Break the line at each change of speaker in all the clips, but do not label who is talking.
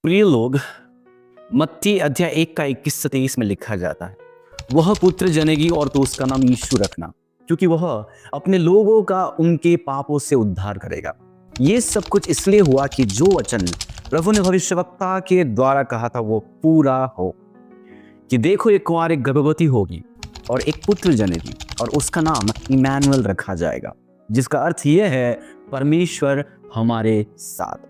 प्रिय लोग, मत्ती अध्याय 1 का 21 से 23 में लिखा जाता है, वह पुत्र जनेगी और तो उसका नाम यीशु रखना, क्योंकि वह अपने लोगों का उनके पापों से उद्धार करेगा। ये सब कुछ इसलिए हुआ कि जो वचन प्रभु ने भविष्यवक्ता के द्वारा कहा था वो पूरा हो, कि देखो एक कुंवारी गर्भवती होगी और एक पुत्र जनेगी और उसका नाम इमैनुअल रखा जाएगा, जिसका अर्थ यह है परमेश्वर हमारे साथ।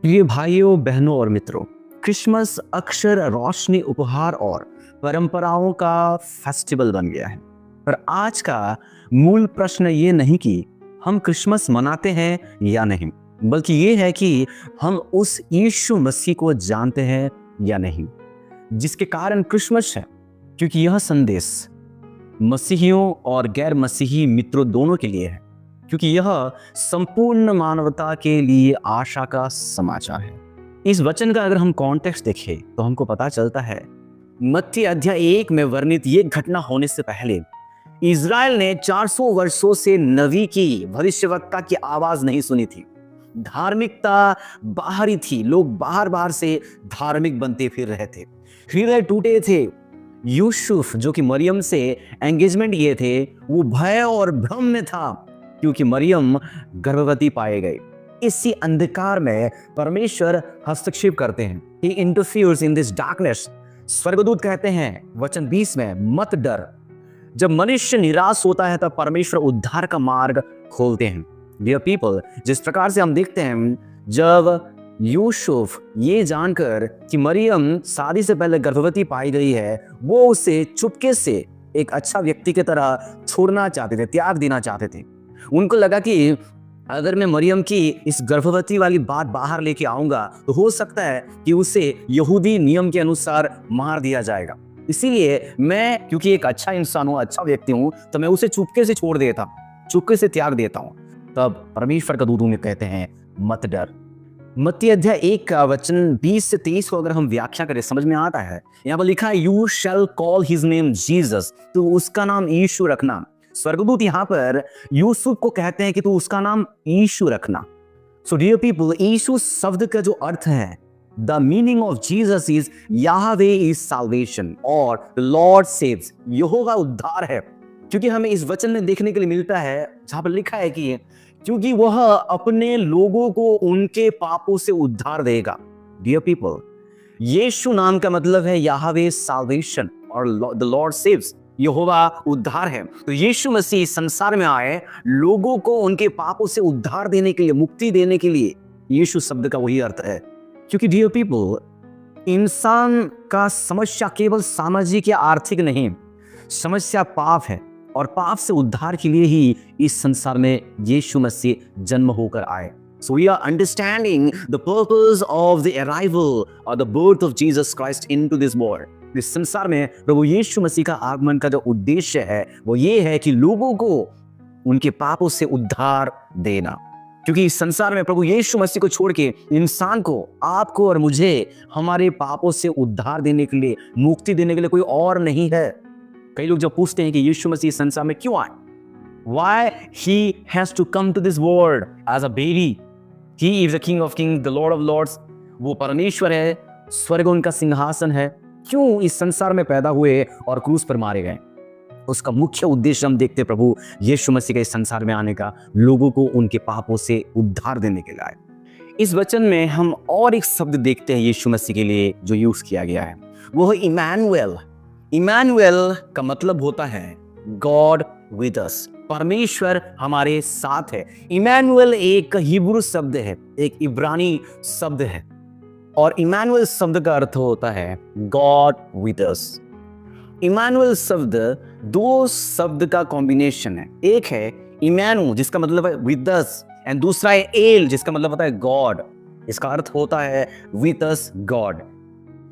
प्रिय भाइयों, बहनों और मित्रों, क्रिसमस अक्सर रोशनी, उपहार और परंपराओं का फेस्टिवल बन गया है। पर आज का मूल प्रश्न ये नहीं कि हम क्रिसमस मनाते हैं या नहीं, बल्कि ये है कि हम उस यीशु मसीह को जानते हैं या नहीं, जिसके कारण क्रिसमस है। क्योंकि यह संदेश मसीहियों और गैर मसीही मित्रों दोनों के लिए है, क्योंकि यह संपूर्ण मानवता के लिए आशा का समाचार है। इस वचन का अगर हम कॉन्टेक्स्ट देखें तो हमको पता चलता है, मत्ती अध्याय 1 में वर्णित ये घटना होने से पहले इज़राइल ने 400 वर्षों से नबी की, भविष्यवक्ता की आवाज नहीं सुनी थी। धार्मिकता बाहरी थी, लोग बाहर बाहर से धार्मिक बनते फिर रहे थे, हृदय टूटे थे। यूसुफ जो कि मरियम से एंगेजमेंट किए थे, वो भय और भ्रम में था, क्योंकि मरियम गर्भवती पाए गए। इसी अंधकार में परमेश्वर हस्तक्षेप करते हैं। He interferes in this darkness। स्वर्गदूत कहते हैं वचन 20 में, मत डर। जब मनुष्य निराश होता है तब परमेश्वर उद्धार का मार्ग खोलते हैं। Dear people, जिस प्रकार से हम देखते हैं, जब यूसुफ ये जानकर कि मरियम शादी से पहले गर्भवती पाई गई है, वो उसे चुपके से एक अच्छा व्यक्ति की तरह छोड़ना चाहते थे, त्याग देना चाहते थे। उनको लगा कि अगर मैं मरियम की इस गर्भवती वाली बात बाहर लेके आऊंगा तो हो सकता है कि उसे यहूदी नियम के अनुसार मार दिया जाएगा। इसीलिए मैं, क्योंकि एक अच्छा इंसान हूं, अच्छा व्यक्ति हूं, तो मैं उसे चुपके से छोड़ देता हूं, चुपके से त्याग देता हूं। तब परमेश्वर का दूत उन्हें कहते हैं, मत डर। मत्ती अध्याय 1 का वचन 20 से 23 को अगर हम व्याख्या करें, समझ में आता है। यहाँ पर लिखा है, you shall call his name Jesus, तो उसका नाम यीशु रखना। स्वर्गदूत यहाँ पर यूसुफ को कहते हैं कि तू उसका नाम यीशु रखना। सो डियर पीपल, यीशु शब्द का जो अर्थ है, the meaning of Jesus is Yahweh is salvation और लॉर्ड सेव्स, यहोवा उद्धार है। क्योंकि हमें इस वचन में देखने के लिए मिलता है जहां पर लिखा है कि क्योंकि वह अपने लोगों को उनके पापों से उद्धार देगा। डियर पीपल, यीशु नाम का मतलब है याहवे साल्वेशन और द लॉर्ड सेव्स, यहोवा उद्धार है। तो यीशु मसीह संसार में आए लोगों को उनके पापों से उद्धार देने के लिए, मुक्ति देने के लिए। यीशु शब्द का वही अर्थ है। क्योंकि डियर पीपल, इंसान का समस्या केवल सामाजिक या आर्थिक नहीं, समस्या पाप है, और पाप से उद्धार के लिए ही इस संसार में यीशु मसीह जन्म होकर आए। So we are understanding the purpose of the arrival or the birth of Jesus Christ into this world। इस संसार में प्रभु यीशु मसीह का आगमन का जो उद्देश्य है वो ये है कि लोगों को उनके पापों से उद्धार देना। क्योंकि इस संसार में प्रभु यीशु मसीह को छोड़ के इंसान को, आपको और मुझे, हमारे पापों से उद्धार देने के लिए, मुक्ति देने के लिए कोई और नहीं है। कई लोग जब पूछते हैं कि यीशु मसीह संसार में क्यों आए, why he has to come to this world as a baby, he is the king of kings, the lord of lords, वो परमेश्वर है, स्वर्ग उनका सिंहासन है, क्यों इस संसार में पैदा हुए और क्रूस पर मारे गए। उसका मुख्य उद्देश्य हम देखते प्रभु यीशु मसीह के इस संसार में आने का, लोगों को उनके पापों से उद्धार देने के लिए। इस वचन में हम और एक शब्द देखते हैं यीशु मसीह के लिए जो यूज किया गया है, वो है इमैनुअल। इमैनुअल का मतलब होता है गॉड विद अस, परमेश्वर हमारे साथ है। इमैनुअल एक हिब्रू शब्द है, एक इब्रानी शब्द है, और इमैनुअल शब्द का अर्थ होता है गॉड विद अस। इमैनुअल शब्द दो शब्द का कॉम्बिनेशन है। एक है इमैनु जिसका मतलब है विद अस, एंड दूसरा है एल जिसका मतलब होता है गॉड। इसका अर्थ होता है विद अस गॉड,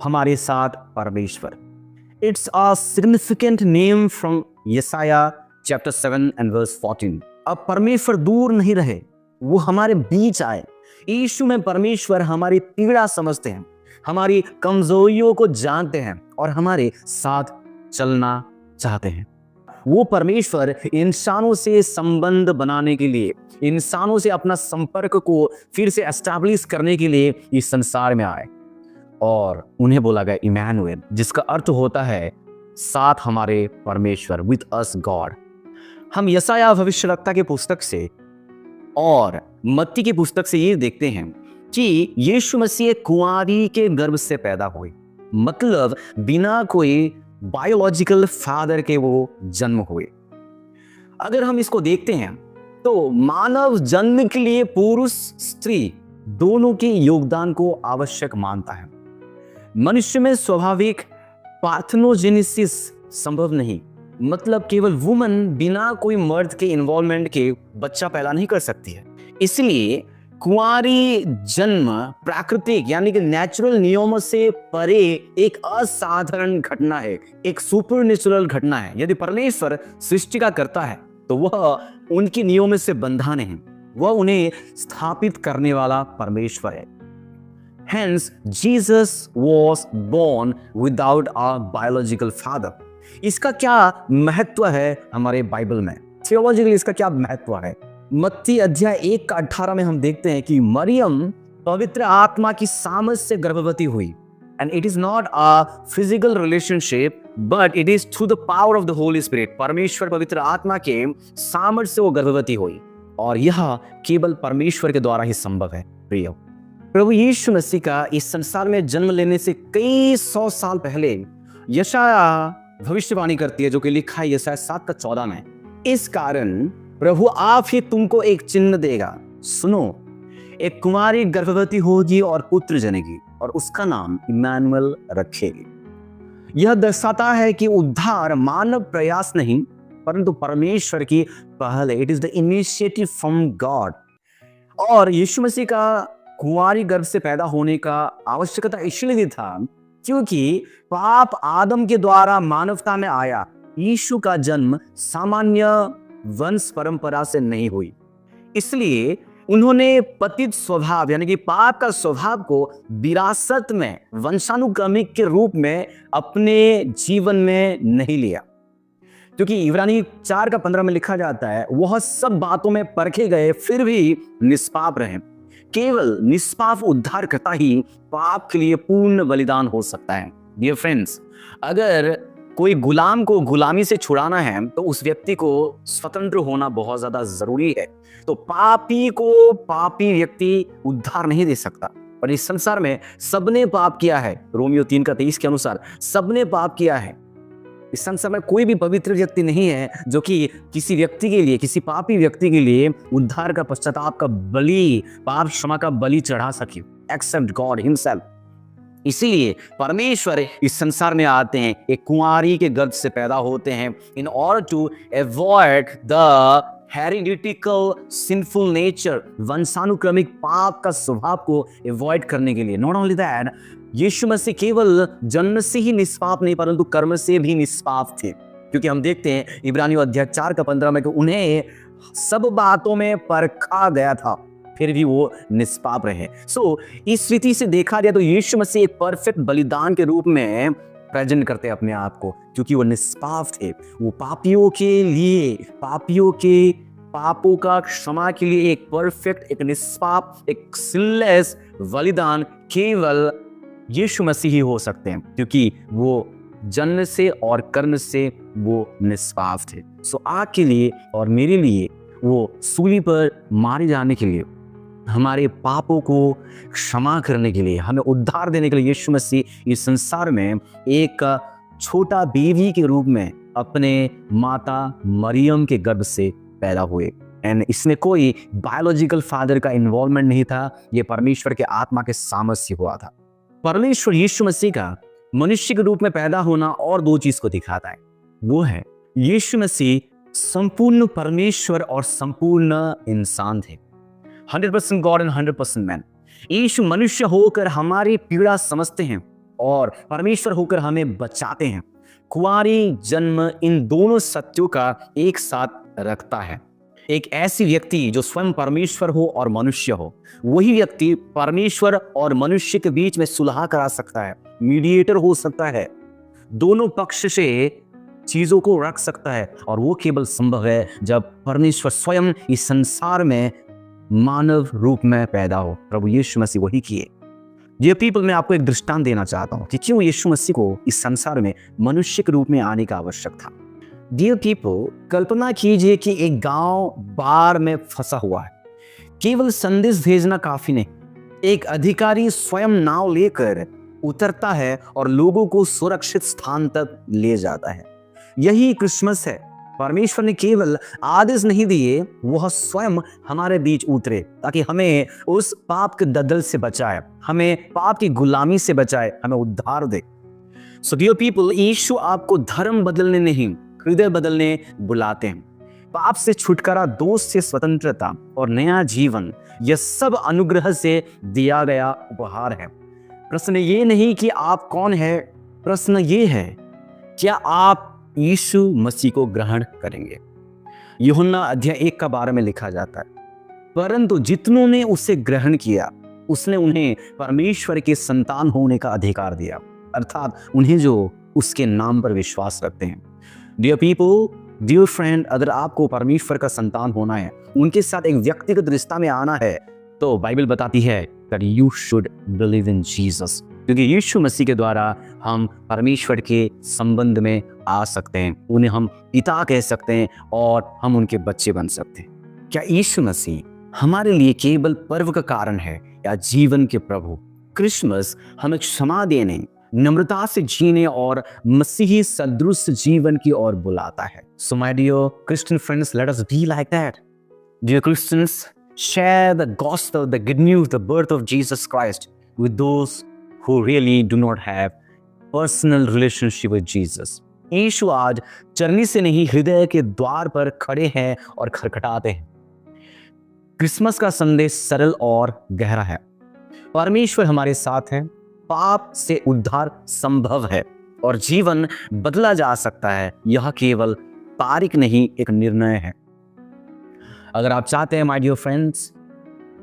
हमारे साथ परमेश्वर। It's a significant name from Yesaiah chapter 7 and verse 14। अब परमेश्वर दूर नहीं रहे, वो हमारे बीच आए। यीशु में परमेश्वर हमारी पीड़ा समझते हैं, हमारी कमजोरियों को जानते हैं और हमारे साथ चलना चाहते हैं। वो परमेश्वर इंसानों से संबंध बनाने के लिए, इंसानों से अपना संपर्क को फिर से एस्टैब्लिश करने के लिए इस संसार में आए। और उन्हें बोला गया इमैनुएल, जिसका अर्थ होता है साथ हमारे परमेश्वर, विथ अस गॉड। हम यशायाह भविष्यवक्ता की पुस्तक से और मत्ती की पुस्तक से ये देखते हैं कि यीशु मसीह कुंवारी के गर्भ से पैदा हुए, मतलब बिना कोई बायोलॉजिकल फादर के वो जन्म हुए। अगर हम इसको देखते हैं तो मानव जन्म के लिए पुरुष स्त्री दोनों के योगदान को आवश्यक मानता है। मनुष्य में स्वाभाविक पार्थेनोजेनेसिस संभव नहीं, मतलब केवल वुमन बिना कोई मर्द के इन्वॉल्वमेंट के बच्चा पैदा नहीं कर सकती है। इसलिए कुंवारी जन्म प्राकृतिक यानी कि नेचुरल नियमों से परे एक असाधारण घटना है, एक सुपरनेचुरल घटना है। यदि परमेश्वर सृष्टि का करता है तो वह उनके नियमों से बंधा नहीं, वह उन्हें स्थापित करने वाला परमेश्वर है। Hence, Jesus was born without a biological father. इसका क्या महत्व है हमारे बाइबल में? थियोलॉजिकली इसका क्या महत्व है? मत्ती अध्याय 1:18 में हम देखते हैं कि मरियम पवित्र आत्मा की सामर्थ से गर्भवती हुई, and it is not a physical relationship but it is through the power of the Holi spirit. परमेश्वर पवित्र आत्मा के सामर्थ से वो गर्भवती हुई, और यह केवल परमेश्वर के द्वारा ही संभव है। प्रिय प्रभु यीशु मसीह का इस संसार में जन्म लेने से कई 100 साल पहले यशायाह भविष्यवाणी करती है, जो कि लिखा है यशायाह 7:14 में। इस कारण प्रभु आप ही तुमको एक चिन्ह देगा, सुनो, एक कुमारी गर्भवती होगी और पुत्र जनेगी और उसका नाम इमैनुएल रखेगी। यह दर्शाता है कि उद्धार मानव प्रयास नहीं परंतु परमेश्वर की पहल है। It is the initiative from God. और यीशु मसीह का कुंवारी गर्भ से पैदा होने का आवश्यकता इसलिए भी था क्योंकि पाप आदम के द्वारा मानवता में आया। यीशु का जन्म सामान्य वंश परंपरा से नहीं हुई, इसलिए उन्होंने पतित स्वभाव यानी कि पाप का स्वभाव को विरासत में वंशानुक्रमिक के रूप में अपने जीवन में नहीं लिया। क्योंकि इब्रानी 4:15 में लिखा जाता है, वह सब बातों में परखे गए फिर भी निष्पाप रहे। केवल निष्पाप उद्धारकर्ता ही पाप के लिए पूर्ण बलिदान हो सकता है। डियर फ्रेंड्स, अगर कोई गुलाम को गुलामी से छुड़ाना है तो उस व्यक्ति को स्वतंत्र होना बहुत ज्यादा जरूरी है। तो पापी को पापी व्यक्ति उद्धार नहीं दे सकता। और इस संसार में सबने पाप किया है, रोमियो 3:23 के अनुसार सबने पाप किया है। इस संसार में कोई भी पवित्र व्यक्ति नहीं है जो कि किसी व्यक्ति के लिए, किसी पापी व्यक्ति के लिए उद्धार का, पश्चाताप का बलि, पाप क्षमा का बलि चढ़ा सके, एक्सेप्ट गॉड हिमसेल्फ। इसीलिए परमेश्वर इस संसार में आते हैं, एक कुंवारी के गर्भ से पैदा होते हैं, in order to avoid the hereditical sinful nature, वंशानुक्रमिक पाप का स्वभाव को अवॉइड करने के लिए। नॉट ओनली दैट, यीशु मसीह केवल जन्म से ही निष्पाप नहीं परंतु कर्म से भी निष्पाप थे। क्योंकि हम देखते हैं इब्रानियों अध्याय 4:15 में कि उन्हें सब बातों में परखा गया था फिर भी वो निष्पाप रहे। सो इस रीति से देखा जाए तो यीशु मसीह एक परफेक्ट बलिदान के रूप में प्रेजेंट करते अपने आप को, क्योंकि वो निष्पाप थे। वो पापियों के लिए, पापियों के पापों का क्षमा के लिए एक परफेक्ट, एक निष्पाप, एक सिनलेस बलिदान केवल यीशु मसीह ही हो सकते हैं, क्योंकि वो जन्म से और कर्म से वो निष्पाप थे। सो आपके लिए और मेरे लिए वो सूली पर मारे जाने के लिए, हमारे पापों को क्षमा करने के लिए, हमें उद्धार देने के लिए यीशु मसीह इस संसार में एक छोटा बेबी के रूप में अपने माता मरियम के गर्भ से पैदा हुए। एंड इसमें कोई बायोलॉजिकल फादर का इन्वॉल्वमेंट नहीं था, ये परमेश्वर के आत्मा के सामर्थ्य से हुआ था। परमेश्वर यीशु मसीह का मनुष्य के रूप में पैदा होना और दो चीज को दिखाता है। वो है यीशु मसीह संपूर्ण परमेश्वर और संपूर्ण इंसान थे, 100% गॉड एंड 100% मैन। यीशु मनुष्य होकर हमारी पीड़ा समझते हैं और परमेश्वर होकर हमें बचाते हैं। कुंवारी जन्म इन दोनों सत्यों का एक साथ रखता है। एक ऐसी व्यक्ति जो स्वयं परमेश्वर हो और मनुष्य हो, वही व्यक्ति परमेश्वर और मनुष्य के बीच में सुलह करा सकता है, मीडिएटर हो सकता है, दोनों पक्ष से चीजों को रख सकता है। और वो केवल संभव है जब परमेश्वर स्वयं इस संसार में मानव रूप में पैदा हो। प्रभु यीशु मसीह वही किए। डियर पीपल, मैं आपको एक दृष्टांत देना चाहता हूँ कि क्यों यीशु मसीह को इस संसार में मनुष्य के रूप में आने का आवश्यक था। डियर पीपल, कल्पना कीजिए कि एक गांव बाढ़ में फंसा हुआ है। केवल संदेश भेजना काफी नहीं, एक अधिकारी स्वयं नाव लेकर उतरता है और लोगों को सुरक्षित स्थान तक ले जाता है। यही क्रिसमस है। परमेश्वर ने केवल आदेश नहीं दिए, वह स्वयं हमारे बीच उतरे ताकि हमें उस पाप के दलदल से बचाए, हमें पाप की गुलामी से बचाए, हमें उद्धार दे। सो डियर पीपल, यीशु आपको धर्म बदलने नहीं, हृदय बदलने बुलाते हैं। पाप से छुटकारा, दोष से स्वतंत्रता और नया जीवन, यह सब अनुग्रह से दिया गया उपहार है। प्रश्न ये नहीं कि आप कौन है, प्रश्न ये है क्या आप यीशु मसीह को ग्रहण करेंगे। यूहन्ना अध्याय 1 का 12 में लिखा जाता है, परंतु जितनों ने उसे ग्रहण किया उसने उन्हें परमेश्वर के संतान होने का अधिकार दिया, अर्थात उन्हें जो उसके नाम पर विश्वास रखते हैं। डियर पीपल, डियर फ्रेंड, अगर आपको परमेश्वर का संतान होना है, उनके साथ एक व्यक्तिगत रिश्ता में आना है, तो बाइबल बताती है that you should believe in Jesus, क्योंकि यीशु मसीह के द्वारा हम परमेश्वर के संबंध में आ सकते हैं, उन्हें हम पिता कह सकते हैं और हम उनके बच्चे बन सकते हैं। क्या यीशु मसीह हमारे लिए केवल पर्व का कारण है या जीवन के प्रभु? क्रिसमस हमें क्षमा देने, नम्रता से जीने और मसीही सदृश जीवन की ओर बुलाता है। So my dear Christian friends, let us be like that. Dear Christians, share the gospel, the good news, the birth of Jesus Christ with those who really do not have personal relationship with Jesus. यीशु आज चरनी से नहीं, हृदय के द्वार पर खड़े हैं और खटखटाते हैं। क्रिसमस का संदेश सरल और गहरा है। परमेश्वर हमारे साथ है, पाप से उद्धार संभव है और जीवन बदला जा सकता है। यह केवल तारीख नहीं, एक निर्णय है। अगर आप चाहते हैं माय डियर फ्रेंड्स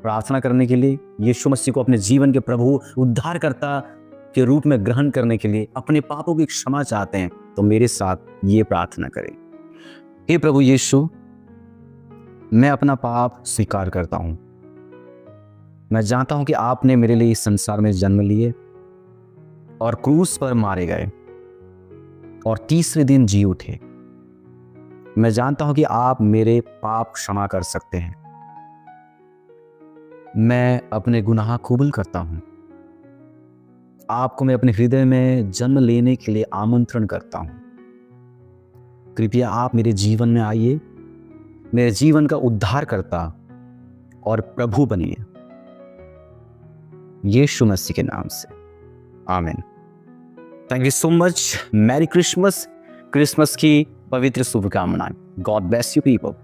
प्रार्थना करने के लिए, यीशु मसीह को अपने जीवन के प्रभु उद्धारकर्ता के रूप में ग्रहण करने के लिए, अपने पापों की क्षमा चाहते हैं, तो मेरे साथ ये प्रार्थना करें। हे प्रभु यीशु, मैं अपना पाप स्वीकार करता हूं। मैं जानता हूं कि आपने मेरे लिए इस संसार में जन्म लिए और क्रूस पर मारे गए और तीसरे दिन जी उठे। मैं जानता हूं कि आप मेरे पाप क्षमा कर सकते हैं। मैं अपने गुनाह कबूल करता हूं। आपको मैं अपने हृदय में जन्म लेने के लिए आमंत्रण करता हूं। कृपया आप मेरे जीवन में आइए, मेरे जीवन का उद्धार करता और प्रभु बनिए, यीशु मसीह के नाम से, आमीन। Thank you so much. Merry Christmas. Christmas की पवित्र शुभकामनाएं। God bless you people.